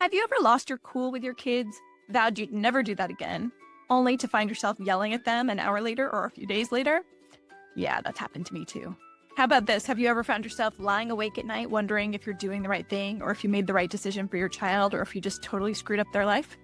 Have you ever lost your cool with your kids, vowed you'd never do that again, only to find yourself yelling at them an hour later or a few days later? Yeah, that's happened to me too. How about this? Have you ever found yourself lying awake at night wondering if you're doing the right thing or if you made the right decision for your child or if you just totally screwed up their life?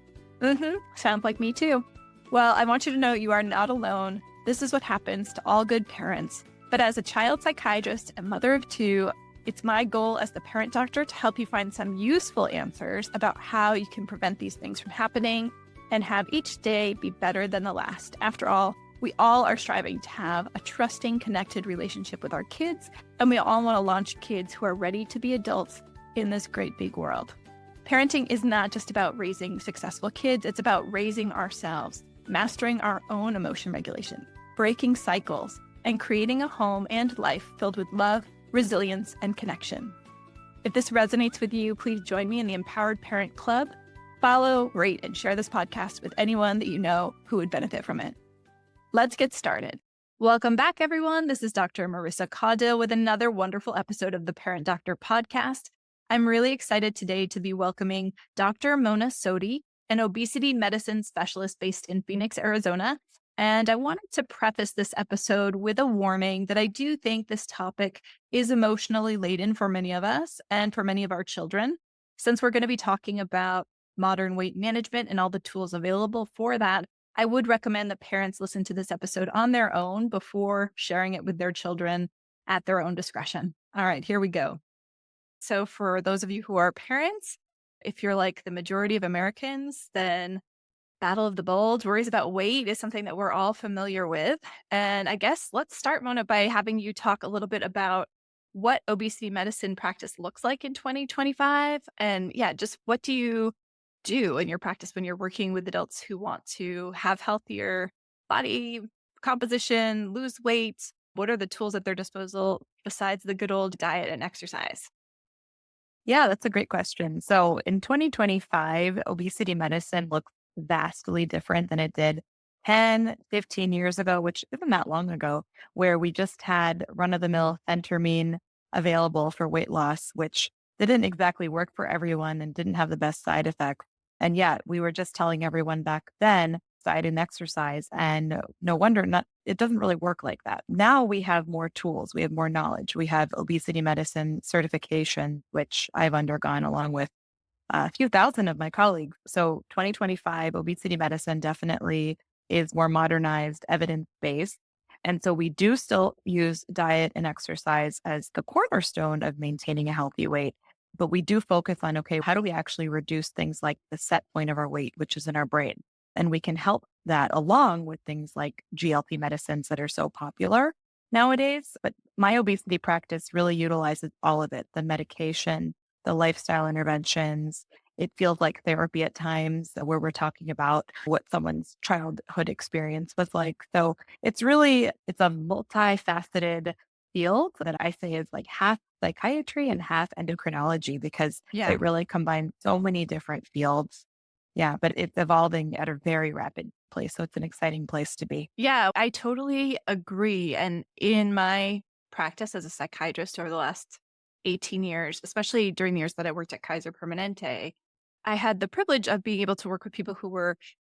Sounds like me too. Well, I want you to know you are not alone. This is what happens to all good parents. But as a child psychiatrist and mother of two, it's my goal as the parent doctor to help you find some useful answers about how you can prevent these things from happening and have each day be better than the last. After all, we all are striving to have a trusting, connected relationship with our kids, and we all want to launch kids who are ready to be adults in this great big world. Parenting is not just about raising successful kids, it's about raising ourselves, mastering our own emotion regulation, breaking cycles, and creating a home and life filled with love, resilience, and connection. If this resonates with you, please join me in the Empowered Parent Club. Follow, rate, and share this podcast with anyone that you know who would benefit from it. Let's get started. Welcome back, everyone. This is Dr. Marissa Caudill with another wonderful episode of the Parent Doctor podcast. I'm really excited today to be welcoming Dr. Mona Sodhi, an obesity medicine specialist based in Phoenix, Arizona. And I wanted to preface this episode with a warning that I do think this topic is emotionally laden for many of us and for many of our children. Since we're going to be talking about modern weight management and all the tools available for that, I would recommend that parents listen to this episode on their own before sharing it with their children at their own discretion. All right, here we go. So for those of you who are parents, if you're like the majority of Americans, then Battle of the Bulge, worries about weight is something that we're all familiar with. And I guess let's start, Mona, by having you talk a little bit about what obesity medicine practice looks like in 2025. And yeah, just what do you do in your practice when you're working with adults who want to have healthier body composition, lose weight? What are the tools at their disposal besides the good old diet and exercise? Yeah, that's a great question. So in 2025, obesity medicine looks vastly different than it did 10, 15 years ago, which isn't that long ago, where we just had run of the mill phentermine available for weight loss, which didn't exactly work for everyone and didn't have the best side effects. And yet we were just telling everyone back then, diet and exercise. And no wonder not, it doesn't really work like that. Now we have more tools, we have more knowledge. We have obesity medicine certification, which I've undergone along with a few thousand of my colleagues. So 2025 obesity medicine definitely is more modernized, evidence-based. And so we do still use diet and exercise as the cornerstone of maintaining a healthy weight. But we do focus on, okay, how do we actually reduce things like the set point of our weight, which is in our brain? And we can help that along with things like GLP medicines that are so popular nowadays. But my obesity practice really utilizes all of it, the medication, the lifestyle interventions. It feels like therapy at times where we're talking about what someone's childhood experience was like. So it's a multifaceted field that I say is like half psychiatry and half endocrinology because Yeah. it really combines so many different fields. Yeah, but it's evolving at a very rapid place. So it's an exciting place to be. Yeah, I totally agree. And in my practice as a psychiatrist over the last 18 years, especially during the years that I worked at Kaiser Permanente, I had the privilege of being able to work with people who were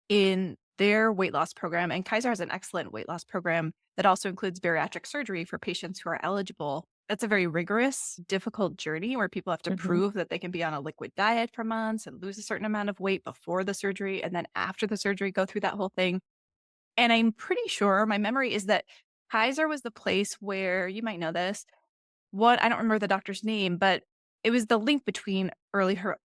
in their weight loss program. And Kaiser has an excellent weight loss program that also includes bariatric surgery for patients who are eligible. That's a very rigorous, difficult journey where people have to Mhm. prove that they can be on a liquid diet for months and lose a certain amount of weight before the surgery. And then after the surgery, go through that whole thing. And I'm pretty sure my memory is that Kaiser was the place where you might know this. What I don't remember the doctor's name, but it was the link between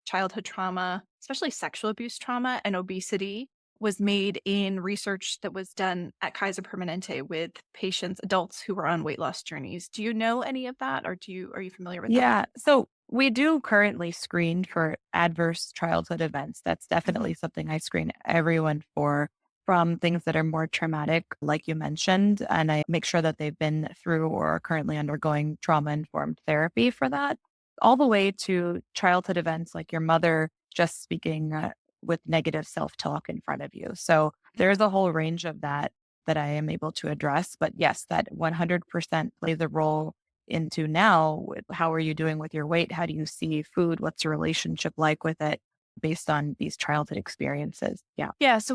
childhood trauma, especially sexual abuse trauma and obesity was made in research that was done at Kaiser Permanente with patients, adults who were on weight loss journeys. Do you know any of that or are you familiar with that? Yeah. So we do currently screen for adverse childhood events. That's Mhm. definitely something I screen everyone for, from things that are more traumatic, like you mentioned. And I make sure that they've been through or are currently undergoing trauma informed therapy for that, all the way to childhood events like your mother just speaking with negative self talk in front of you. So there's a whole range of that I am able to address. But yes, that 100% plays a role into now, how are you doing with your weight? How do you see food? What's your relationship like with it? based on these childhood experiences. Yeah. Yeah. So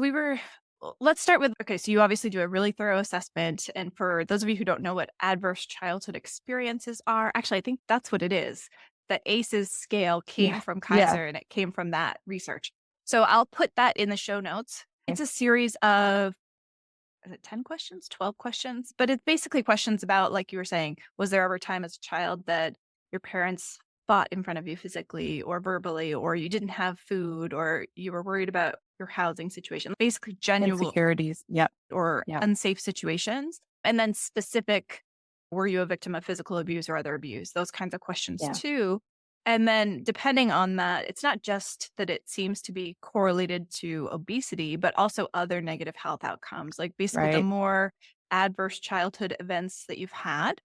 let's start with, okay, so you obviously do a really thorough assessment. And for those of you who don't know what adverse childhood experiences are, actually, I think that's what it is. The ACEs scale came Yeah. from Yeah. Kaiser and it came from that research. So I'll put that in the show notes. It's a series of, is it 10 questions, 12 questions? But it's basically questions about, like you were saying, was there ever a time as a child that your parents fought in front of you physically or verbally, or you didn't have food, or you were worried about your housing situation? Basically, genuine Insecurities. Yep. or Yep. unsafe situations. And then specific, were you a victim of physical abuse or other abuse? Those kinds of questions Yeah. too. And then depending on that, it's not just that it seems to be correlated to obesity, but also other negative health outcomes. Like basically, the Right. more adverse childhood events that you've had,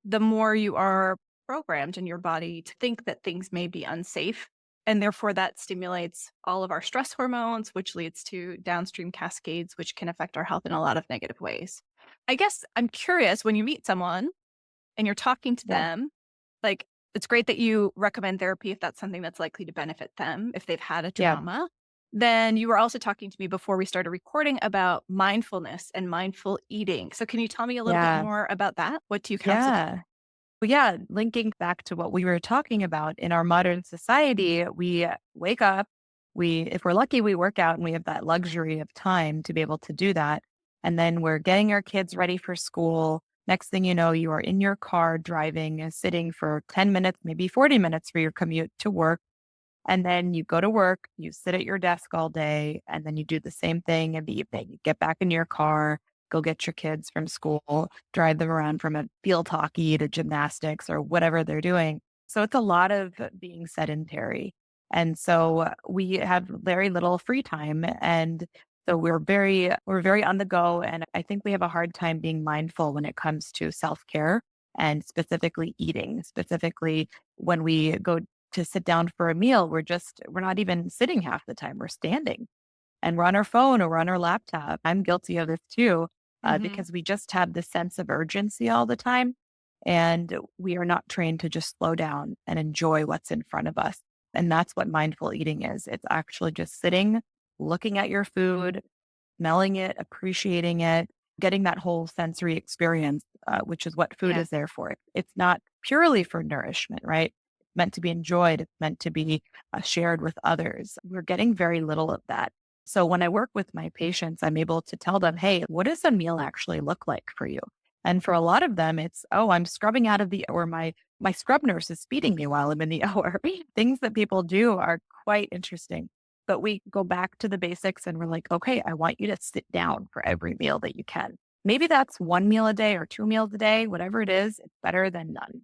the more you are programmed in your body to think that things may be unsafe. And therefore, that stimulates all of our stress hormones, which leads to downstream cascades, which can affect our health in a lot of negative ways. I guess I'm curious, when you meet someone and you're talking to Yeah. them, like, it's great that you recommend therapy if that's something that's likely to benefit them if they've had a Yeah. trauma. Then you were also talking to me before we started recording about mindfulness and mindful eating. So can you tell me a little bit Yeah. more about that? What do you counsel? Yeah. Well, yeah, linking back to what we were talking about in our modern society, we wake up, if we're lucky, we work out and we have that luxury of time to be able to do that. And then we're getting our kids ready for school. Next thing you know, you are in your car driving, sitting for 10 minutes, maybe 40 minutes for your commute to work. And then you go to work, you sit at your desk all day, and then you do the same thing in the evening. You get back in your car, go get your kids from school, drive them around from a field hockey to gymnastics or whatever they're doing. So it's a lot of being sedentary. And so we have very little free time. And so we're very on the go. And I think we have a hard time being mindful when it comes to self-care and specifically eating, specifically when we go to sit down for a meal, we're not even sitting half the time. We're standing and we're on our phone or we're on our laptop. I'm guilty of this too, Hmm. because we just have this sense of urgency all the time. And we are not trained to just slow down and enjoy what's in front of us. And that's what mindful eating is. It's actually just sitting, looking at your food, smelling it, appreciating it, getting that whole sensory experience, which is what food Yeah. is there for. It's not purely for nourishment, right? It's meant to be enjoyed, it's meant to be shared with others. We're getting very little of that. So when I work with my patients, I'm able to tell them, hey, what does a meal actually look like for you? And for a lot of them, it's, oh, I'm scrubbing out of the, or my scrub nurse is feeding me while I'm in the OR. Things that people do are quite interesting. But we go back to the basics and we're like, okay, I want you to sit down for every meal that you can. Maybe that's one meal a day or two meals a day, whatever it is, it's better than none.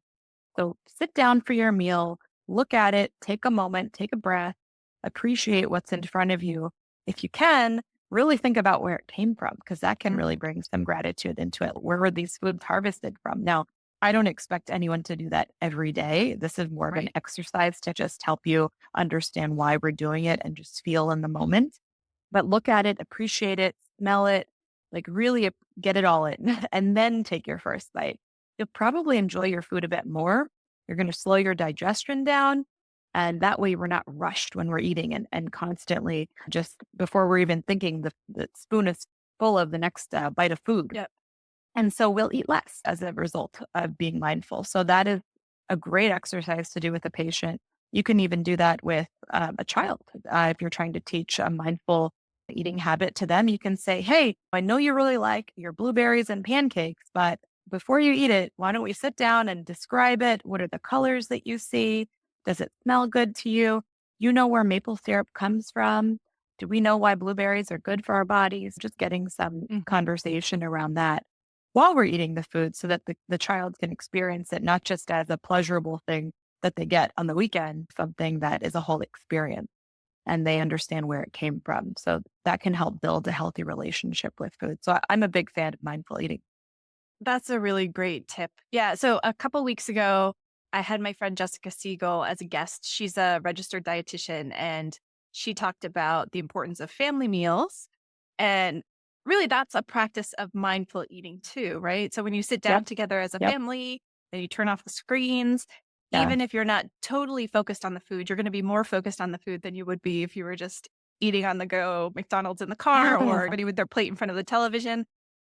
So sit down for your meal, look at it, take a moment, take a breath, appreciate what's in front of you. If you can, really think about where it came from, because that can really Mhm. bring some gratitude into it. Where were these foods harvested from? Now, I don't expect anyone to do that every day. This is more of an Right. exercise to just help you understand why we're doing it and just feel in the moment. But look at it, appreciate it, smell it, like really get it all in, and then take your first bite. You'll probably enjoy your food a bit more. You're going to slow your digestion down. And that way, we're not rushed when we're eating and constantly just before we're even thinking, the spoon is full of the next bite of food. Yep. And so we'll eat less as a result of being mindful. So that is a great exercise to do with a patient. You can even do that with a child. If you're trying to teach a mindful eating habit to them, you can say, hey, I know you really like your blueberries and pancakes, but before you eat it, why don't we sit down and describe it? What are the colors that you see? Does it smell good to you? You know where maple syrup comes from? Do we know why blueberries are good for our bodies? Just getting some Mhm. conversation around that while we're eating the food so that the child can experience it not just as a pleasurable thing that they get on the weekend, something that is a whole experience and they understand where it came from. So that can help build a healthy relationship with food. So I'm a big fan of mindful eating. That's a really great tip. Yeah. So a couple weeks ago, I had my friend Jessica Siegel as a guest. She's a registered dietitian and she talked about the importance of family meals. And really, that's a practice of mindful eating too, right? So when you sit down Yep. together as a Yep. family and you turn off the screens, Yeah. even if you're not totally focused on the food, you're going to be more focused on the food than you would be if you were just eating on the go, McDonald's in the car, or somebody with their plate in front of the television.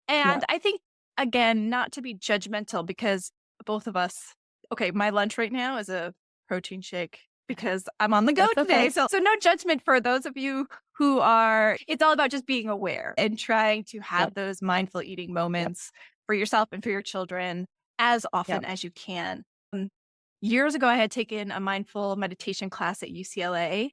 Yeah. And I think, again, not to be judgmental because both of us, okay, my lunch right now is a protein shake because I'm on the go That's today. okay. So no judgment for those of you who are, it's all about just being aware and trying to have Yep. those mindful eating Yep. moments for yourself and for your children as often Yep. as you can. Um, Years ago, I had taken a mindful meditation class at UCLA,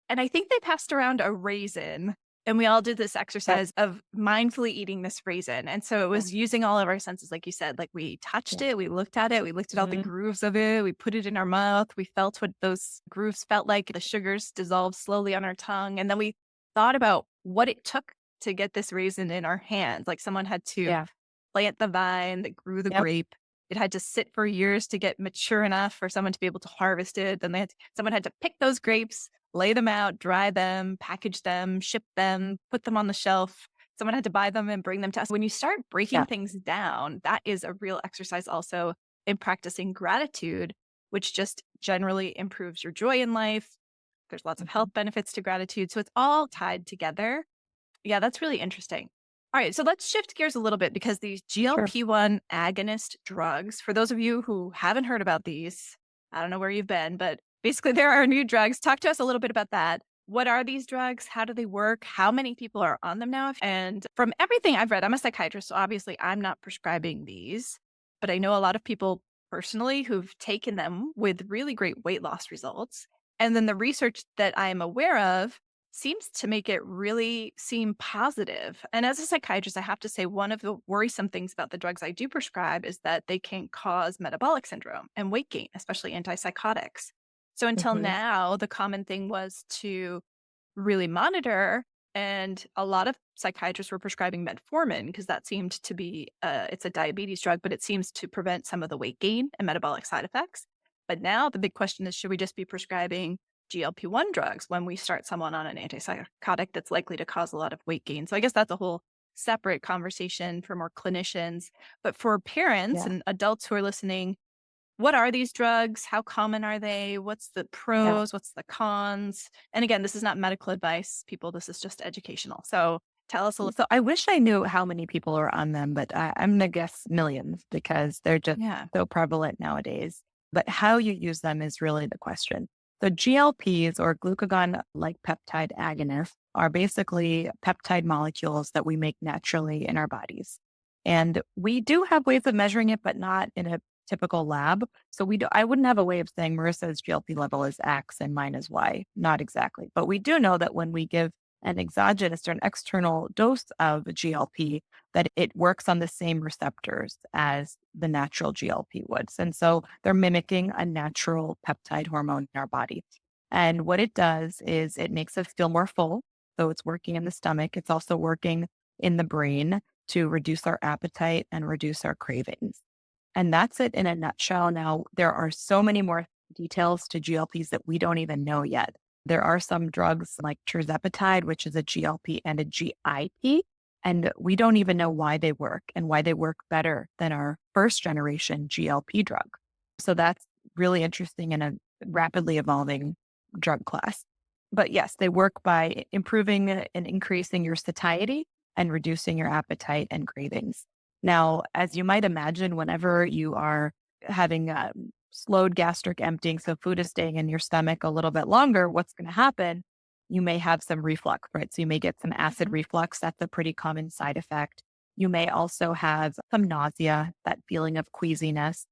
and I think they passed around a raisin and we all did this Yep. exercise of mindfully eating this raisin. And so it Yeah. was using all of our senses, like you said, like we touched Yeah. it, we looked at it, we looked at all the Mhm. grooves of it, we put it in our mouth, we felt what those grooves felt like, the sugars dissolved slowly on our tongue. And then we thought about what it took to get this raisin in our hands. Like someone had to Yeah. plant the vine that grew the Yep. grape. It had to sit for years to get mature enough for someone to be able to harvest it. Then someone had to pick those grapes, lay them out, dry them, package them, ship them, put them on the shelf. Someone had to buy them and bring them to us. When you start breaking Yeah. things down, that is a real exercise also in practicing gratitude, which just generally improves your joy in life. There's lots of Mhm. health benefits to gratitude. So it's all tied together. Yeah, that's really interesting. All right, so let's shift gears a little bit because these Sure. GLP-1 agonist drugs, for those of you who haven't heard about these, I don't know where you've been, but basically there are new drugs. Talk to us a little bit about that. What are these drugs? How do they work? How many people are on them now? And from everything I've read, I'm a psychiatrist, so obviously I'm not prescribing these, but I know a lot of people personally who've taken them with really great weight loss results. And then the research that I'm aware of seems to make it really seem positive. And as a psychiatrist, I have to say one of the worrisome things about the drugs I do prescribe is that they can cause metabolic syndrome and weight gain, especially antipsychotics. So until Mhm. now, the common thing was to really monitor. And a lot of psychiatrists were prescribing metformin because that seemed to be, it's a diabetes drug, but it seems to prevent some of the weight gain and metabolic side effects. But now the big question is, should we just be prescribing GLP-1 drugs when we start someone on an antipsychotic that's likely to cause a lot of weight gain? So I guess that's a whole separate conversation for more clinicians. But for parents Yeah. and adults who are listening, what are these drugs? How common are they? What's the Yeah. pros? What's the cons? And again, this is not medical advice, people. This is just educational. So tell us a little. So I wish I knew how many people are on them, but I'm going to guess millions because they're just Yeah. so prevalent nowadays. But how you use them is really the question. So GLPs or glucagon like peptide agonists are basically peptide molecules that we make naturally in our bodies. And we do have ways of measuring it, but not in a typical lab. So I wouldn't have a way of saying Marissa's GLP level is X and mine is Y. Not exactly. But we do know that when we give an exogenous or an external dose of GLP, that it works on the same receptors as the natural GLP would. And so they're mimicking a natural peptide hormone in our body. And what it does is it makes us feel more full. So it's working in the stomach. It's also working in the brain to reduce our appetite and reduce our cravings. And that's it in a nutshell. Now, there are so many more details to GLPs that we don't even know yet. There are some drugs like tirzepatide, which is a GLP and a GIP, and we don't even know why they work and why they work better than our first generation GLP drug. So that's really interesting in a rapidly evolving drug class. But yes, they work by improving and increasing your satiety and reducing your appetite and cravings. Now, as you might imagine, whenever you are having slowed gastric emptying, so food is staying in your stomach a little bit longer, what's going to happen? You may have some reflux, right? So you may get some acid Mhm. reflux. That's a pretty common side effect. You may also have some nausea, that feeling of queasiness,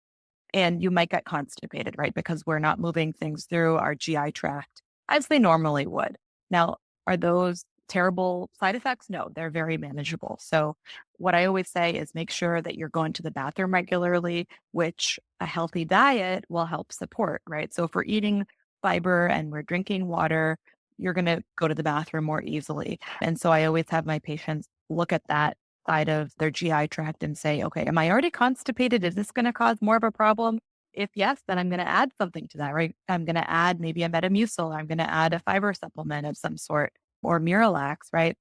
and you might get constipated, right? Because we're not moving things through our GI tract as they normally would. Now, are those terrible side effects? No, they're very manageable. So, what I always say is make sure that you're going to the bathroom regularly, which a healthy diet will help support, right? So, if we're eating fiber and we're drinking water, you're going to go to the bathroom more easily. And so, I always have my patients look at that side of their GI tract and say, okay, am I already constipated? Is this going to cause more of a problem? If yes, then I'm going to add something to that, right? I'm going to add maybe a Metamucil. I'm going to add a fiber supplement of some sort or Miralax, right?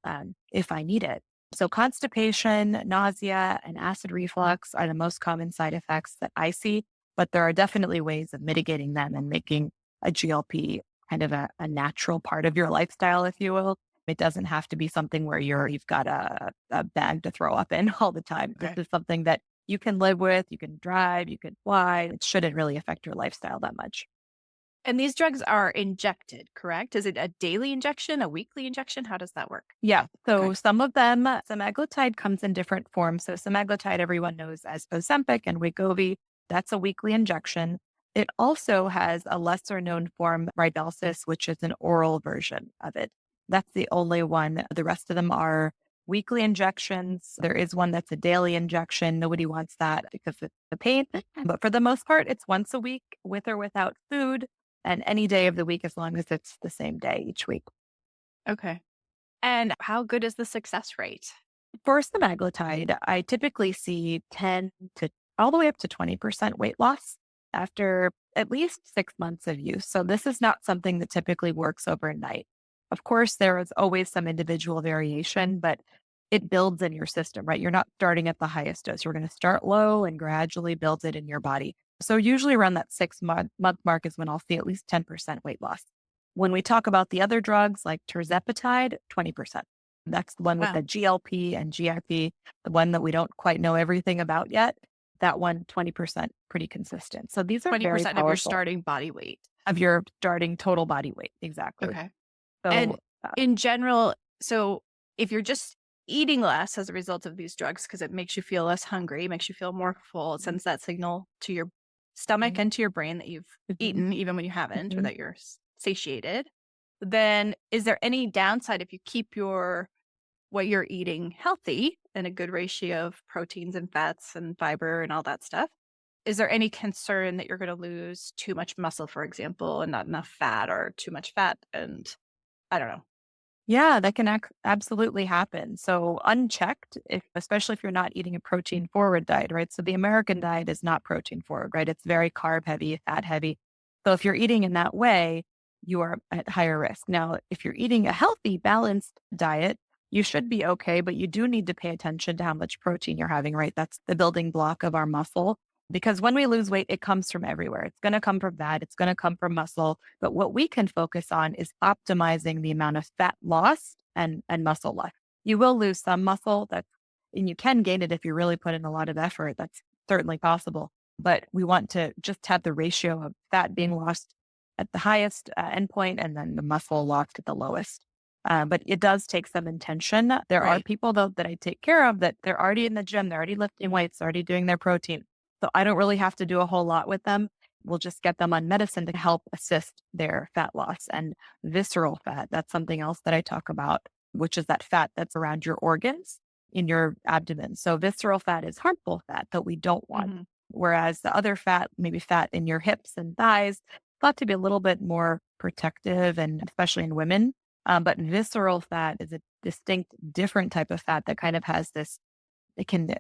If I need it. So constipation, nausea, and acid reflux are the most common side effects that I see. but there are definitely ways of mitigating them and making a GLP kind of a natural part of your lifestyle, if you will. It doesn't have to be something where you've got a bag to throw up in all the time. This Okay. is something that you can live with, you can drive, you can fly. It shouldn't really affect your lifestyle that much. And these drugs are injected, correct? Is it a daily injection, a weekly injection? How does that work? Yeah. So Okay. some of them, semaglutide comes in different forms. So semaglutide, everyone knows as Ozempic and Wegovy. That's a weekly injection. It also has a lesser known form, Ribelsis, which is an oral version of it. That's the only one. The rest of them are weekly injections. There is one that's a daily injection. Nobody wants that because of the pain. But for the most part, it's once a week with or without food and any day of the week as long as it's the same day each week. Okay. And how good is the success rate? For semaglutide, I typically see 10 to all the way up to 20% weight loss after at least 6 months of use. So this is not something that typically works overnight. Of course, there is always some individual variation, but it builds in your system, right? You're not starting at the highest dose. You're going to start low and gradually build it in your body. So usually around that 6 month mark is when I'll see at least 10% weight loss. When we talk about the other drugs like tirzepatide, 20%. That's the one with Wow. the GLP and GIP, the one that we don't quite know everything about yet. That one, 20%, pretty consistent. So these are very 20% of your powerful starting body weight. of your starting total body weight. Exactly. Okay. So And in general, so if you're just eating less as a result of these drugs, because it makes you feel less hungry, makes you feel more full, it sends that signal to your stomach and to your brain that you've mhm, eaten, even when you haven't, or mhm. that you're satiated, then is there any downside if you keep what you're eating healthy and a good ratio of proteins and fats and fiber and all that stuff? Is there any concern that you're going to lose too much muscle, for example, and not enough fat, or too much fat and I don't know? Yeah, that can absolutely happen. So unchecked, especially if you're not eating a protein forward diet, right? So the American diet is not protein forward, right? It's very carb heavy, fat heavy. So if you're eating in that way, you are at higher risk. Now, if you're eating a healthy, balanced diet, you should be okay, but you do need to pay attention to how much protein you're having, right? That's the building block of our muscle. Because when we lose weight, it comes from everywhere. It's going to come from fat, it's going to come from muscle. But what we can focus on is optimizing the amount of fat loss and muscle loss. You will lose some muscle and you can gain it if you really put in a lot of effort. That's certainly possible. But we want to just have the ratio of fat being lost at the highest endpoint and then the muscle lost at the lowest. But it does take some intention. There are Right. people, though, that I take care of that they're already in the gym, they're already lifting weights, already doing their protein. So I don't really have to do a whole lot with them. We'll just get them on medicine to help assist their fat loss and visceral fat. That's something else that I talk about, which is that fat that's around your organs in your abdomen. So visceral fat is harmful fat that we don't want. Mhm. Whereas the other fat, maybe fat in your hips and thighs, thought to be a little bit more protective and especially in women. But visceral fat is a distinct different type of fat that kind of has this it can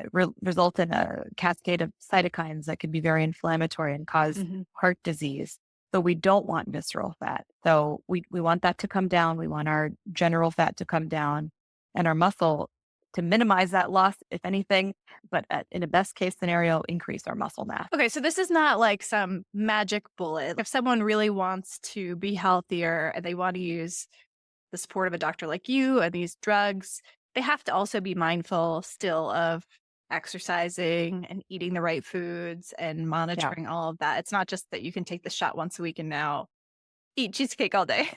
result in a cascade of cytokines that can be very inflammatory and cause Mhm. heart disease. So we don't want visceral fat. So we want that to come down. We want our general fat to come down and our muscle to minimize that loss, if anything, but in a best case scenario, increase our muscle mass. Okay, so this is not like some magic bullet. If someone really wants to be healthier and they want to use the support of a doctor like you and these drugs, they have to also be mindful still of exercising and eating the right foods and Yeah. monitoring all of that. It's not just that you can take the shot once a week and now eat cheesecake all day.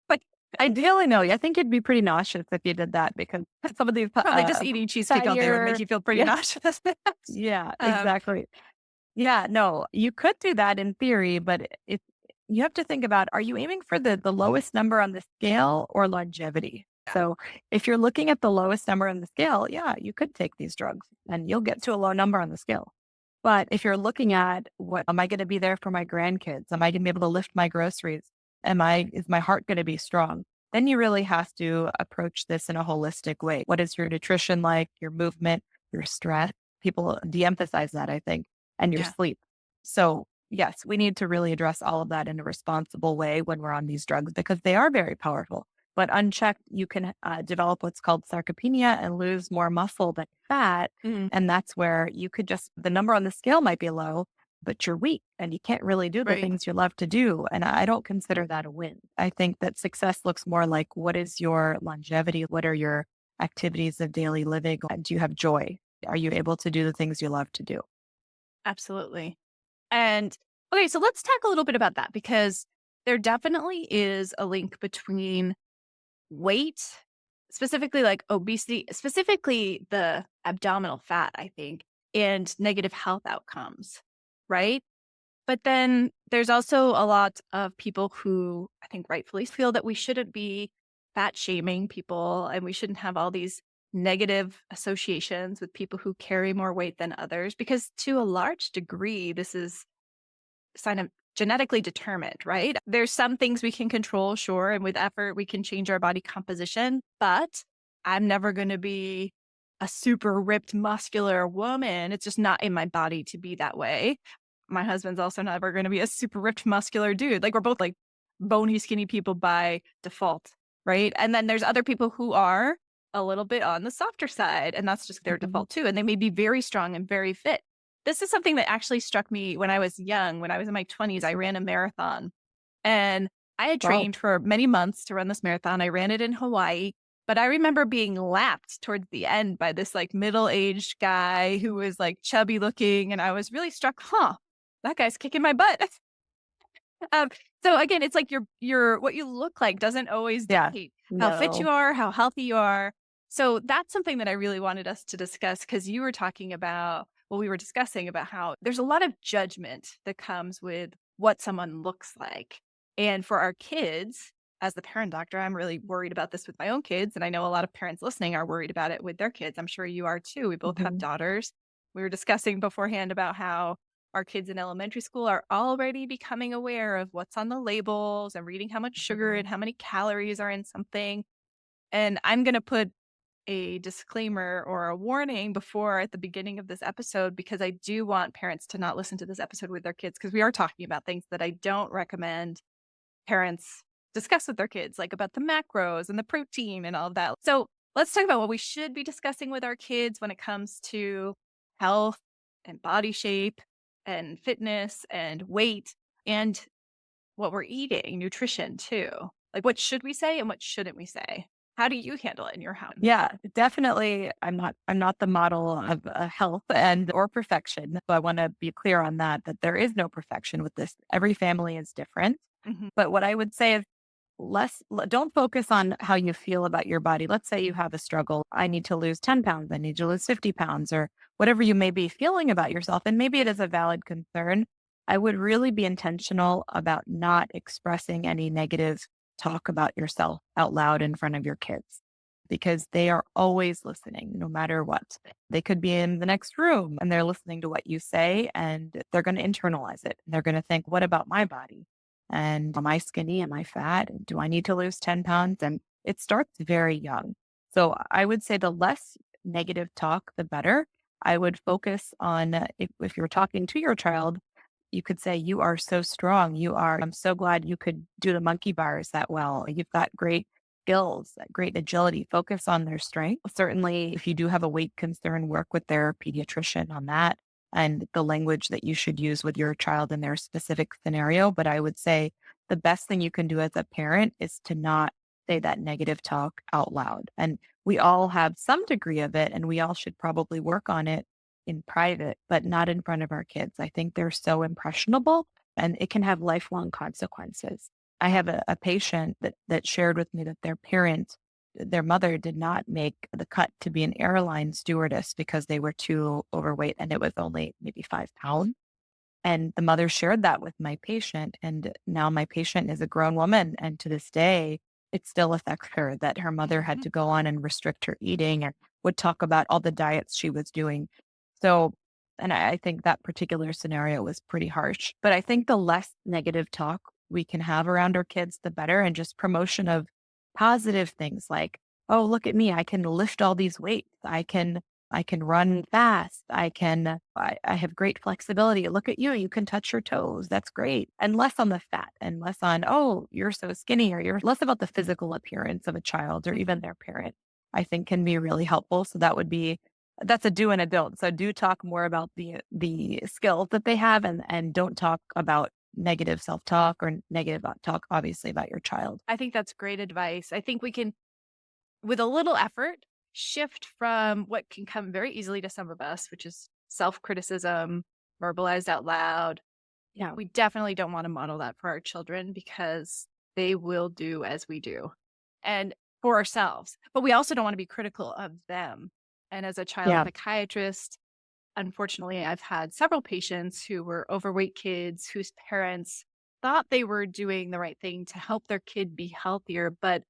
But ideally, no. I think you'd be pretty nauseous if you did that because some of these Probably just eating cheesecake all day would make fattier, you feel pretty yeah, nauseous. yeah, um, exactly. Yeah, no, you could do that in theory, but if you have to think about, are you aiming for the lowest number on the scale or longevity? yeah. So if you're looking at the lowest number on the scale, yeah, you could take these drugs and you'll get to a low number on the scale. But if you're looking at what am I going to be there for my grandkids? Am I going to be able to lift my groceries? Is my heart going to be strong? Then you really have to approach this in a holistic way. What is your nutrition like, your movement, your stress? People de-emphasize that, I think, and your Yeah. sleep. So yes, we need to really address all of that in a responsible way when we're on these drugs because they are very powerful. But unchecked, you can develop what's called sarcopenia and lose more muscle than fat. Mhm. And that's where you could the number on the scale might be low, but you're weak and you can't really do the Right. things you love to do. And I don't consider that a win. I think that success looks more like, what is your longevity? What are your activities of daily living? Do you have joy? Are you able to do the things you love to do? Absolutely. And okay, so let's talk a little bit about that because there definitely is a link between weight, specifically like obesity, specifically the abdominal fat, I think, and negative health outcomes, right? But then there's also a lot of people who I think rightfully feel that we shouldn't be fat shaming people and we shouldn't have all these negative associations with people who carry more weight than others because to a large degree this is sign of genetically determined, right? There's some things we can control, sure, and with effort we can change our body composition, but I'm never going to be a super ripped muscular woman. It's just not in my body to be that way. My husband's also never going to be a super ripped muscular dude. Like we're both like bony skinny people by default, right? And then there's other people who are a little bit on the softer side and that's just their Mhm. default too and they may be very strong and very fit. This is something that actually struck me when I was young. When I was in my 20s, I ran a marathon and I had Wow. trained for many months to run this marathon. I ran it in Hawaii, but I remember being lapped towards the end by this like middle-aged guy who was like chubby looking. And I was really struck, that guy's kicking my butt. Um, so again, it's like your what you look like doesn't always Yeah. dictate how fit you No. are, how healthy you are. So that's something that I really wanted us to discuss because you were talking about, well, we were discussing about how there's a lot of judgment that comes with what someone looks like. And for our kids, as the parent doctor, I'm really worried about this with my own kids. And I know a lot of parents listening are worried about it with their kids. I'm sure you are too. We both have Mhm. daughters. We were discussing beforehand about how our kids in elementary school are already becoming aware of what's on the labels and reading how much sugar Mhm. and how many calories are in something. And I'm going to put a disclaimer or a warning before at the beginning of this episode because I do want parents to not listen to this episode with their kids because we are talking about things that I don't recommend parents discuss with their kids, like about the macros and the protein and all of that. So let's talk about what we should be discussing with our kids when it comes to health and body shape and fitness and weight and what we're eating, nutrition too. Like what should we say and what shouldn't we say? How do you handle it in your house? Yeah, definitely. I'm not the model of health and or perfection. So I want to be clear on that, that there is no perfection with this. Every family is different. Mhm. But what I would say is don't focus on how you feel about your body. Let's say you have a struggle. I need to lose 10 pounds. I need to lose 50 pounds or whatever you may be feeling about yourself. And maybe it is a valid concern. I would really be intentional about not expressing any negative talk about yourself out loud in front of your kids because they are always listening no matter what. They could be in the next room and they're listening to what you say and they're going to internalize it. They're going to think, what about my body? And am I skinny? Am I fat? Do I need to lose 10 pounds? And it starts very young. So I would say the less negative talk, the better. I would focus on if you're talking to your child, you could say, you are so strong. I'm so glad you could do the monkey bars that well. You've got great skills, great agility. Focus on their strength. Certainly, if you do have a weight concern, work with their pediatrician on that and the language that you should use with your child in their specific scenario. But I would say the best thing you can do as a parent is to not say that negative talk out loud. And we all have some degree of it, and we all should probably work on it in private, but not in front of our kids. I think they're so impressionable and it can have lifelong consequences. I have a patient that shared with me that their mother did not make the cut to be an airline stewardess because they were too overweight and it was only maybe 5 pounds. And the mother shared that with my patient. And now my patient is a grown woman. And to this day, it still affects her that her mother had Mhm. to go on and restrict her eating and would talk about all the diets she was doing. So, and I think that particular scenario was pretty harsh. But I think the less negative talk we can have around our kids, the better. And just promotion of positive things like, oh, look at me. I can lift all these weights. I can run fast. I have great flexibility. Look at you. You can touch your toes. That's great. And less on the fat and less on, oh, you're so skinny, or you're less about the physical appearance of a child or even their parent, I think can be really helpful. So that would be that's a do and a don't. So do talk more about the skills that they have, and don't talk about negative self-talk or negative talk, obviously, about your child. I think that's great advice. I think we can, with a little effort, shift from what can come very easily to some of us, which is self-criticism, verbalized out loud. Yeah. We definitely don't want to model that for our children because they will do as we do and for ourselves. But we also don't want to be critical of them. And as a child Yeah. psychiatrist, unfortunately, I've had several patients who were overweight kids whose parents thought they were doing the right thing to help their kid be healthier, but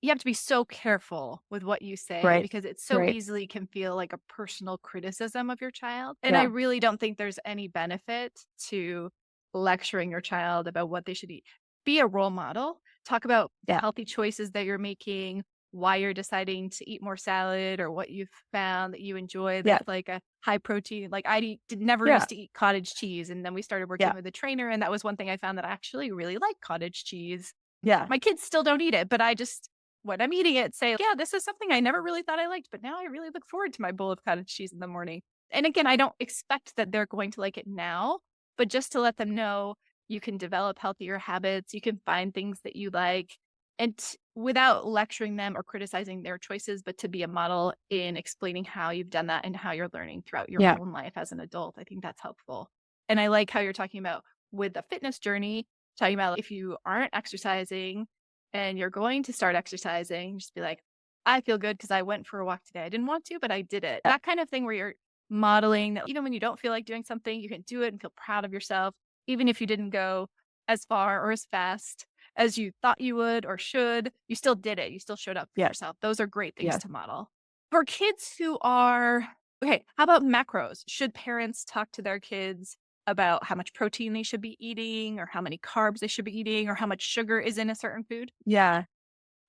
you have to be so careful with what you say Right. because it so Right. easily can feel like a personal criticism of your child. And I Yeah. really don't think there's any benefit to lecturing your child about what they should eat. Be a role model. Talk about Yeah. healthy choices that you're making, why you're deciding to eat more salad or what you've found that you enjoy Yeah. that's like a high protein. Like never Yeah. used to eat cottage cheese. And then we started working Yeah. with a trainer. And that was one thing I found that I actually really like cottage cheese. Yeah. My kids still don't eat it, but I just, when I'm eating it, say, yeah, this is something I never really thought I liked, but now I really look forward to my bowl of cottage cheese in the morning. And again, I don't expect that they're going to like it now, but just to let them know you can develop healthier habits, you can find things that you like, and without lecturing them or criticizing their choices, but to be a model in explaining how you've done that and how you're learning throughout your Yeah. own life as an adult. I think that's helpful. And I like how you're talking about with the fitness journey, talking about if you aren't exercising and you're going to start exercising, just be like, I feel good because I went for a walk today. I didn't want to, but I did it. Yeah. That kind of thing where you're modeling that even when you don't feel like doing something, you can do it and feel proud of yourself, even if you didn't go as far or as fast as you thought you would or should. You still did it. You still showed up for Yes. yourself. Those are great things Yes. to model. For kids who are, okay, how about macros? Should parents talk to their kids about how much protein they should be eating or how many carbs they should be eating or how much sugar is in a certain food? Yeah.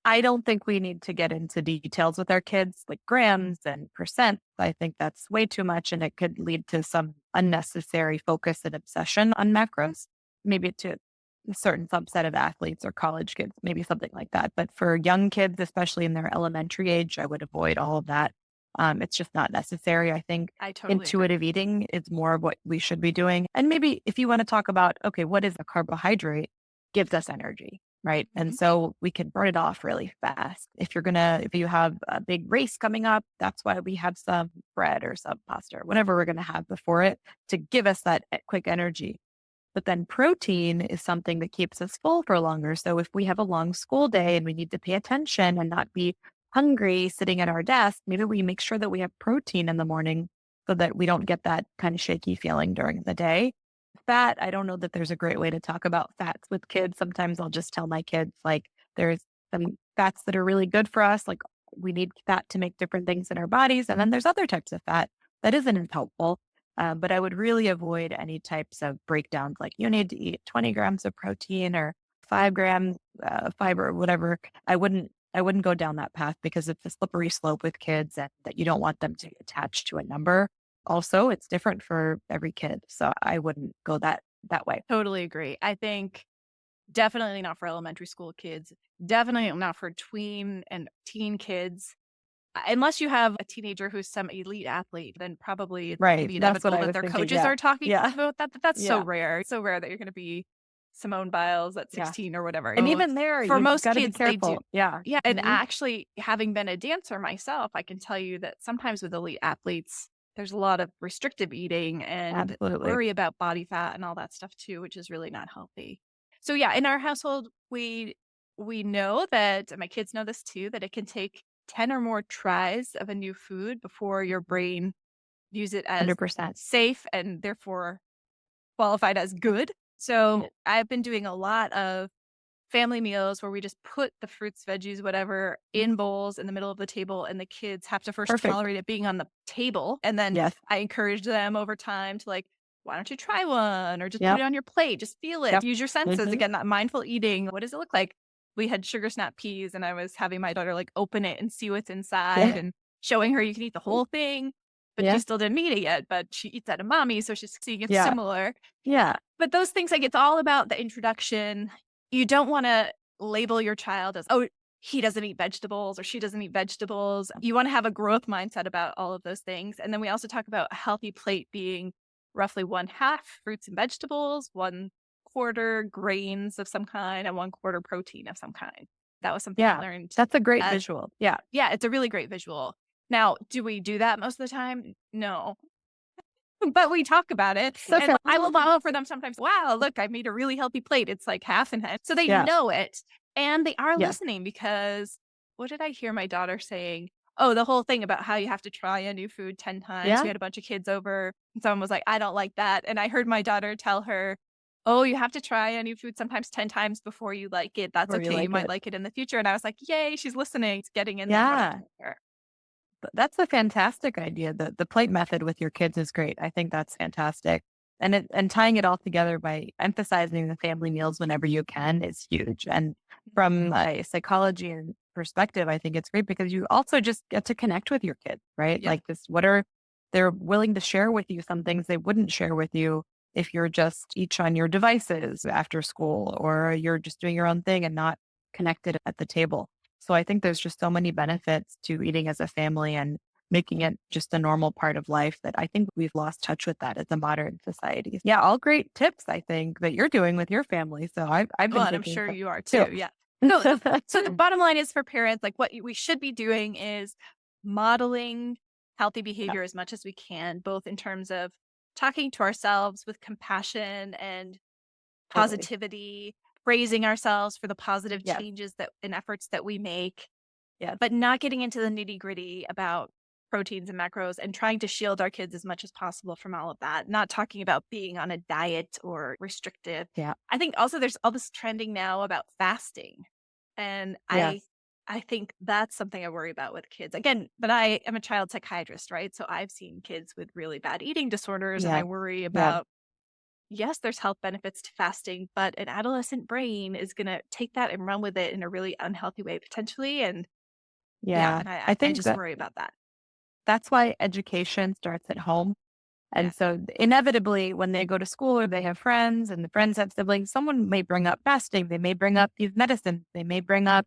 I don't think we need to get into details with our kids, like grams and percent. I think that's way too much, and it could lead to some unnecessary focus and obsession on macros, maybe to a certain subset of athletes or college kids, maybe something like that. But for young kids, especially in their elementary age, I would avoid all of that. It's just not necessary. I think I totally agree. intuitive eating is more of what we should be doing. And maybe if you want to talk about, okay, what is a carbohydrate? Gives us energy, right? And Mhm. so we can burn it off really fast. If you have a big race coming up, that's why we have some bread or some pasta or whatever we're going to have before it to give us that quick energy. But then protein is something that keeps us full for longer. So if we have a long school day and we need to pay attention and not be hungry sitting at our desk, maybe we make sure that we have protein in the morning so that we don't get that kind of shaky feeling during the day. Fat, I don't know that there's a great way to talk about fats with kids. Sometimes I'll just tell my kids, like, there's some fats that are really good for us. Like, we need fat to make different things in our bodies. And then there's other types of fat that isn't as helpful. But I would really avoid any types of breakdowns like you need to eat 20 grams of protein or 5 grams fiber or whatever. I wouldn't go down that path because it's a slippery slope with kids and that you don't want them to attach to a number. Also, it's different for every kid. So I wouldn't go that way. Totally agree. I think definitely not for elementary school kids, definitely not for tween and teen kids. Unless you have a teenager who's some elite athlete, then probably it's Right. maybe That's what inevitable I that was their thinking. coaches Yeah. are talking Yeah. about that. But that's so Yeah. rare. It's so rare that you're going to be Simone Biles at Yeah. 16 or whatever. And So even there, for you've most got to be kids, they do. careful. Yeah. Yeah. And Mhm. actually, having been a dancer myself, I can tell you that sometimes with elite athletes, there's a lot of restrictive eating and Absolutely. worry about body fat and all that stuff too, which is really not healthy. So yeah, in our household, we know that, and my kids know this too, that it can take 10 or more tries of a new food before your brain views it as 100%. safe and therefore qualified as good. So Yeah. I've been doing a lot of family meals where we just put the fruits, veggies, whatever in bowls in the middle of the table, and the kids have to first Perfect. tolerate it being on the table. And then Yes. I encourage them over time to like, why don't you try one or just put Yep. it on your plate? Just feel it. Yep. Use your senses. Mhm. Again, that mindful eating. What does it look like? We had sugar snap peas, and I was having my daughter like open it and see what's inside Yeah. and showing her you can eat the whole thing, but she Yeah. still didn't eat it yet. But she eats at a mommy, so she's seeing it's Yeah. similar. Yeah. But those things, like, it's all about the introduction. You don't wanna label your child as, "Oh, he doesn't eat vegetables or she doesn't eat vegetables. You want to have a growth mindset about all of those things. And then we also talk about a healthy plate being roughly 1/2 fruits and vegetables, 1/4 grains of some kind, and 1/4 protein of some kind. That was something I Yeah. learned. That's a great At, visual. Yeah. yeah, it's a really great visual. Now, do we do that most of the time? No. But we talk about it, So and I will model for them sometimes. Wow, look, I made a really healthy plate. It's like half and half. So they yeah. know it and they are Yes. listening because what did I hear my daughter saying? Oh, the whole thing about how you have to try a new food 10 times. Yeah. We had a bunch of kids over, and someone was like, I don't like that. And I heard my daughter tell her, oh, you have to try a new food sometimes 10 times before you like it. That's Or you okay. You like might it. like it in the future. And I was like, yay, she's listening. It's getting in there. Yeah. That's a fantastic idea. The plate method with your kids is great. I think that's fantastic. And tying it all together by emphasizing the family meals whenever you can is huge. And from a psychology and perspective, I think it's great because you also just get to connect with your kids, right? Yep. Like this, they're willing to share with you some things they wouldn't share with you if you're just each on your devices after school or you're just doing your own thing and not connected at the table. So I think there's just so many benefits to eating as a family and making it just a normal part of life that I think we've lost touch with that as a modern society. Yeah, all great tips I think that you're doing with your family. So I've been Well, and I'm taking sure some you are too. too. Yeah. So the bottom line is for parents, like what we should be doing is modeling healthy Yeah, behavior as much as we can, both in terms of talking to ourselves with compassion and totally. positivity, praising ourselves for the positive Yes, changes that and efforts that we make, yes, but not getting into the nitty-gritty about proteins and macros and trying to shield our kids as much as possible from all of that. Not talking about being on a diet or restrictive. yeah, I think also there's all this trending now about fasting. And yes, I think that's something I worry about with kids. Again, but I am a child psychiatrist, right? So I've seen kids with really bad eating disorders and I yeah, worry yeah, about yes, there's health benefits to fasting, but an adolescent brain is going to take that and run with it in a really unhealthy way potentially and yeah, yeah. and I I think just that worry about that. that's why education starts at home. Yeah. And so inevitably, when they go to school or they have friends and the friends have siblings, someone may bring up fasting. They may bring up these medicines. They may bring up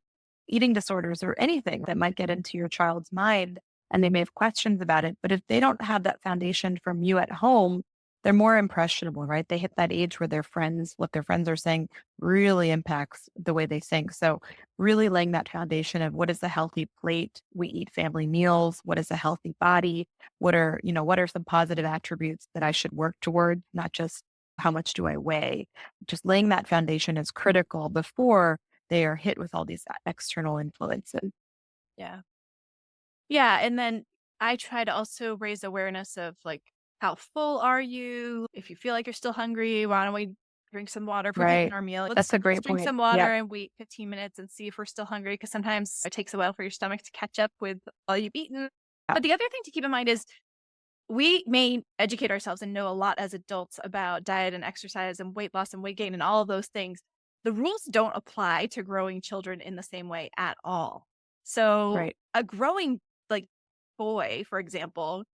eating disorders or anything that might get into your child's mind. And they may have questions about it. But if they don't have that foundation from you at home, they're more impressionable, right? They hit that age where their friends, what their friends are saying really impacts the way they think. So really laying that foundation of what is a healthy plate? We eat family meals. What is a healthy body? What are some positive attributes that I should work toward, not just how much do I weigh? Just laying that foundation is critical before they are hit with all these external influences. Yeah. Yeah, and then I try to also raise awareness of like how full are you? If you feel like you're still hungry, why don't we drink some water if we've eaten Right. our meal? That's a Let's great drink point. some Yeah. water and wait 15 minutes and see if we're still hungry because sometimes it takes a while for your stomach to catch up with all you've eaten. Yeah. But the other thing to keep in mind is we may educate ourselves and know a lot as adults about diet and exercise and weight loss and weight gain and all of those things. The rules don't apply to growing children in the same way at all. So Right. a growing like boy, for example,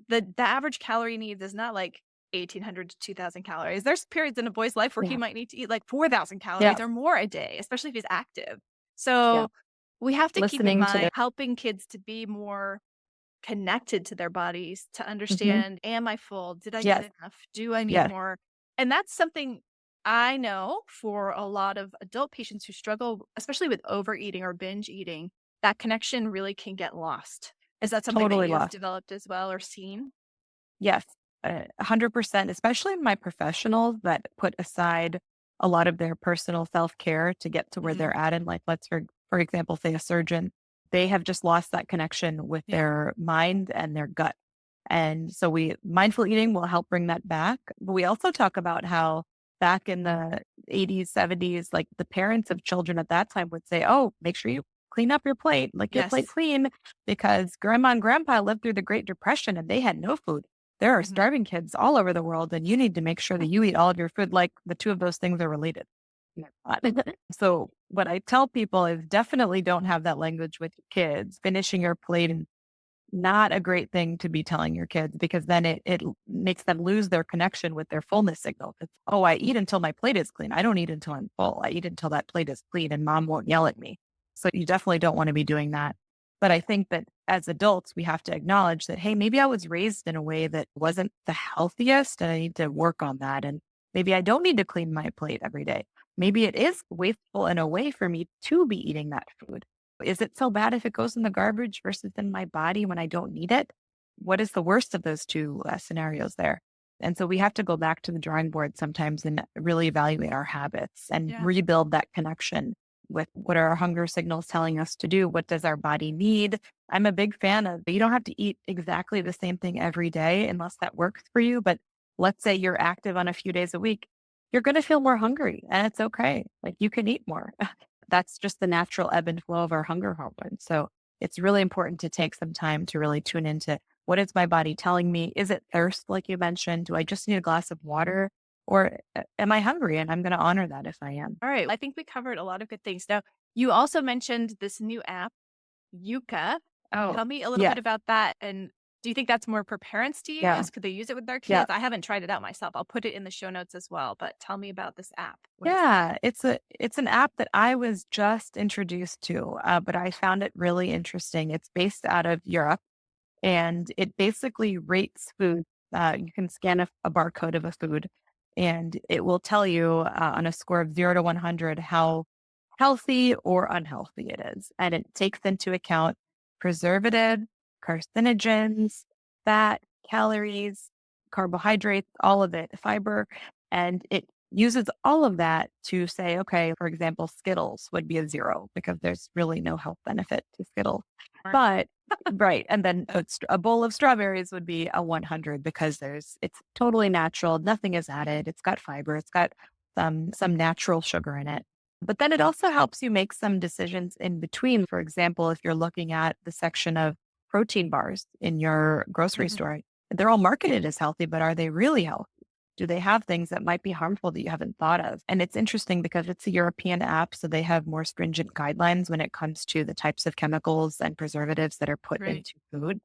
the average calorie needs is not like 1,800 to 2,000 calories. There's periods in a boy's life where he Yeah. might need to eat like 4,000 Yeah. calories or more a day, especially if he's active. Yeah. So we have to keep in Listening to mind the helping kids to be more connected to their bodies to Mhm. understand, am I full? Did I get Yes. enough? Do I need Yes. more? And that's something I know for a lot of adult patients who struggle, especially with overeating or binge eating, that connection really can get lost. Is that something that Totally you've lost. developed as well or seen? Yes, 100%, especially in my professionals that put aside a lot of their personal self-care to get to where Mhm. they're at in life. Let's, for example, say a surgeon, they have just lost that connection with Yeah. their mind and their gut. And so mindful eating will help bring that back. But we also talk about how back in the 80s, 70s, like the parents of children at that time would say, oh, make sure you clean up your plate, like your plate Yes. clean, because grandma and grandpa lived through the Great Depression and they had no food. There are Mhm. starving kids all over the world, and you need to make sure that you eat all of your food. Like the two of those things are related. And they're not. So, what I tell people is definitely don't have that language with your kids. Finishing your plate is not a great thing to be telling your kids because then it makes them lose their connection with their fullness signal. It's, oh, I eat until my plate is clean. I don't eat until I'm full. I eat until that plate is clean and mom won't yell at me. So you definitely don't want to be doing that. But I think that as adults, we have to acknowledge that, hey, maybe I was raised in a way that wasn't the healthiest and I need to work on that. And maybe I don't need to clean my plate every day. Maybe it is wasteful in a way for me to be eating that food. Is it so bad if it goes in the garbage versus in my body when I don't need it? What is the worst of those two scenarios there? And so we have to go back to the drawing board sometimes and really evaluate our habits and Yeah. rebuild that connection with what are our hunger signals telling us to do? What does our body need? I'm a big fan of you don't have to eat exactly the same thing every day unless that works for you. But let's say you're active on a few days a week, you're going to feel more hungry and it's okay. Like you can eat more. That's just the natural ebb and flow of our hunger hormone. So it's really important to take some time to really tune into what is my body telling me? Is it thirst, like you mentioned? Do I just need a glass of water? Or am I hungry? And I'm going to honor that if I am. All right. I think we covered a lot of good things. Now, you also mentioned this new app, Yuka. Oh, Tell me a little yeah. bit about that. And do you think that's more for parents to Yeah. use? Could they use it with their Yeah. kids? I haven't tried it out myself. I'll put it in the show notes as well. But tell me about this app. What is it? Yeah, it's an app that I was just introduced to, but I found it really interesting. It's based out of Europe, and it basically rates food. You can scan a barcode of a food, and it will tell you on a score of 0 to 100 how healthy or unhealthy it is. And it takes into account preservative, carcinogens, fat, calories, carbohydrates, all of it, fiber. And it uses all of that to say, okay, for example, Skittles would be a 0 because there's really no health benefit to Skittles. But right. And then a bowl of strawberries would be a 100 because it's totally natural. Nothing is added. It's got fiber. It's got some natural sugar in it. But then it also helps you make some decisions in between. For example, if you're looking at the section of protein bars in your grocery store, they're all marketed as healthy, but are they really healthy? Do they have things that might be harmful that you haven't thought of? And it's interesting because it's a European app, so they have more stringent guidelines when it comes to the types of chemicals and preservatives that are put Right. into food.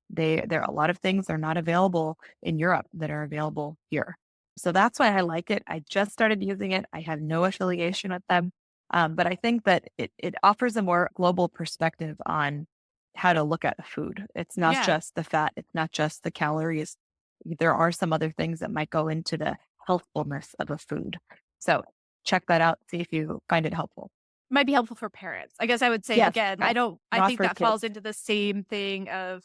There are a lot of things that are not available in Europe that are available here. So that's why I like it. I just started using it. I have no affiliation with them. But I think that it offers a more global perspective on how to look at food. It's not Yeah. just the fat, it's not just the calories. There are some other things that might go into the healthfulness of a food. So check that out, see if you find it helpful. Might be helpful for parents. I guess I would say Yes, again, no, I not think for that falls kids. into the same thing of,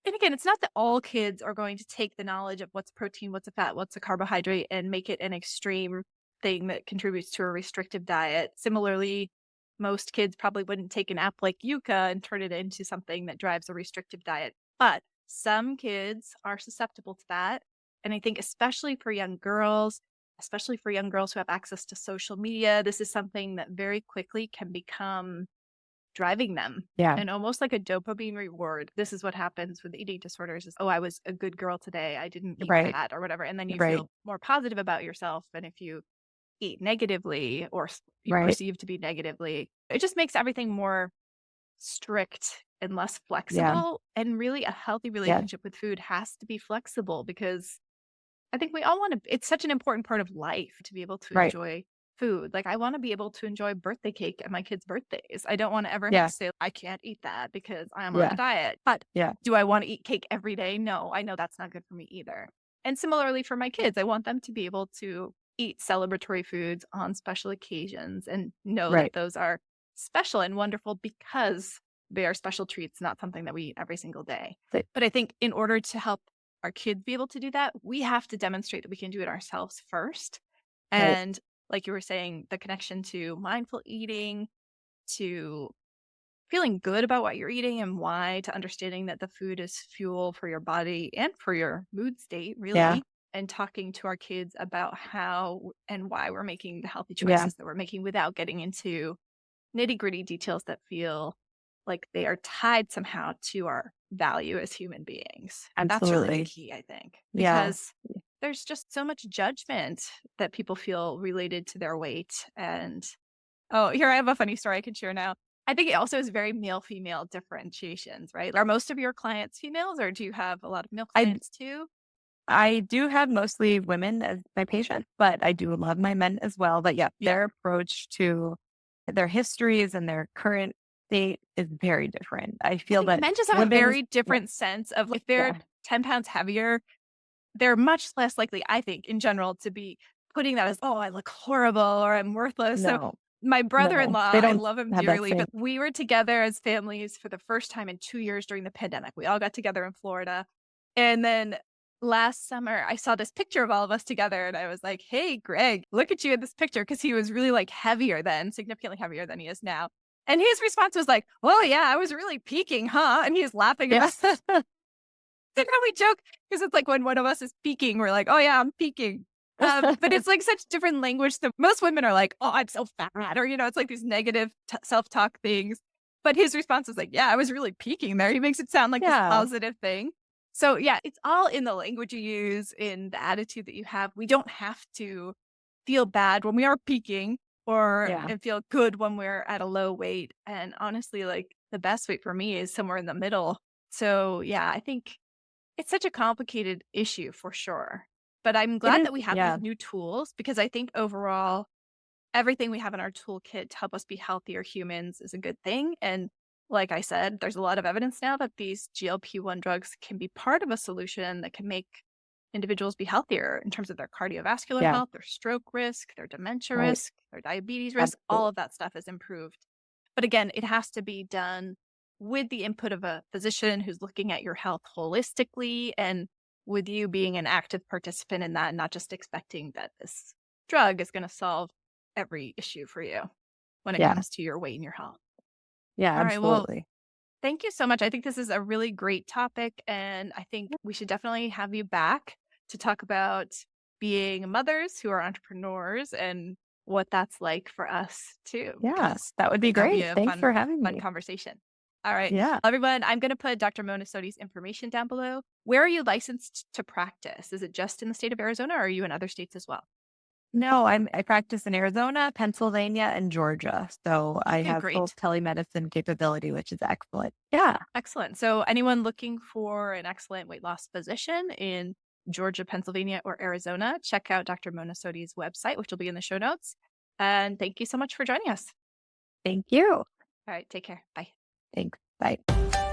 and again, it's not that all kids are going to take the knowledge of what's protein, what's a fat, what's a carbohydrate, and make it an extreme thing that contributes to a restrictive diet. Similarly, most kids probably wouldn't take an app like Yuka and turn it into something that drives a restrictive diet. But some kids are susceptible to that. And I think especially for young girls who have access to social media, this is something that very quickly can become driving them Yeah, and almost like a dopamine reward. This is what happens with eating disorders is, oh, I was a good girl today. I didn't eat right, that or whatever. And then you right, feel more positive about yourself than if you eat negatively or you right. perceive to be negatively. It just makes everything more strict and less Yeah, flexible. And really a healthy yeah, relationship with food has to be flexible because I think we all want to, it's such an important part of life to be able to right. enjoy food. Like I want to be able to enjoy birthday cake at my kids' birthdays. I don't want to ever have Yeah, to say, I can't eat that because I'm on a yeah, diet. But yeah, do I want to eat cake every day? No, I know that's not good for me either. And similarly for my kids, I want them to be able to eat celebratory foods on special occasions and know that right. those are special and wonderful because they are special treats, not something that we eat every single day. So- But I think in order to help our kids be able to do that, we have to demonstrate that we can do it ourselves first. Right. And like you were saying, the connection to mindful eating, to feeling good about what you're eating and why, to understanding that the food is fuel for your body and for your mood state, Yeah, really. And talking to our kids about how and why we're making the healthy yeah, choices that we're making without getting into nitty gritty details that feel like they are tied somehow to our value as human beings. That's really the absolutely. key, I think, Yeah, because there's just so much judgment that people feel related to their weight. And oh, here I have a funny story I can share now. I think it also is very male female differentiations, right? Are most of your clients females or do you have a lot of male I clients too? I do have mostly women as my patients, but I do love my men as well. But yeah, Yeah. their approach to their histories and their current state is very different. I feel think that men just have a women's very different sense of if they're yeah, 10 pounds heavier, they're much less likely, I think, in general, to be putting that as, oh, I look horrible or I'm worthless. So no, my no, brother-in-law, they I don't love him have that dearly, same. but we were together as families for the first time in 2 years during the pandemic. We all got together in Florida. And then last summer, I saw this picture of all of us together and I was like, hey, Greg, look at you in this picture. Cause he was really like heavier then, significantly heavier than he is now. And his response was like, oh, yeah, I was really peaking, huh? And he's laughing about Yes. it. And how we joke because it's like when one of us is peaking, we're like, oh, yeah, I'm peaking. But it's like such different language. So most women are like, oh, I'm so fat. Or, it's like these negative self-talk things. But his response is like, yeah, I was really peaking there. He makes it sound like this Yeah. positive thing. So, yeah, it's all in the language you use, in the attitude that you have. We don't have to feel bad when we are peaking Yeah. and feel good when we're at a low weight. And honestly, like the best weight for me is somewhere in the middle. So, yeah, I think it's such a complicated issue for sure. But I'm It glad is. that we have Yeah. these new tools because I think overall, everything we have in our toolkit to help us be healthier humans is a good thing. And like I said, there's a lot of evidence now that these GLP-1 drugs can be part of a solution that can make individuals be healthier in terms of their cardiovascular Yeah. health, their stroke risk, their dementia Right. risk, their diabetes risk. All Absolutely. of that stuff is improved. But again, it has to be done with the input of a physician who's looking at your health holistically and with you being an active participant in that, and not just expecting that this drug is going to solve every issue for you when it Yeah. comes to your weight and your health. Yeah. All right. Well, Absolutely. thank you so much. I think this is a really great topic, and I think we should definitely have you back to talk about being mothers who are entrepreneurs and what that's like for us too, Yeah. because That would I be think that'll be great. a Thanks for having fun me. conversation. All right. Yeah. Everyone, I'm going to put Dr. Mona Sodhi's information down below. Where are you licensed to practice? Is it just in the state of Arizona or are you in other states as well? No, I practice in Arizona, Pennsylvania, and Georgia. So I Okay, have full great. telemedicine capability, which is excellent. Yeah. Excellent. So anyone looking for an excellent weight loss physician in Georgia, Pennsylvania, or Arizona, check out Dr. Mona Sodhi's website, which will be in the show notes. And thank you so much for joining us. Thank you. All right, take care. Bye. Thanks. Bye.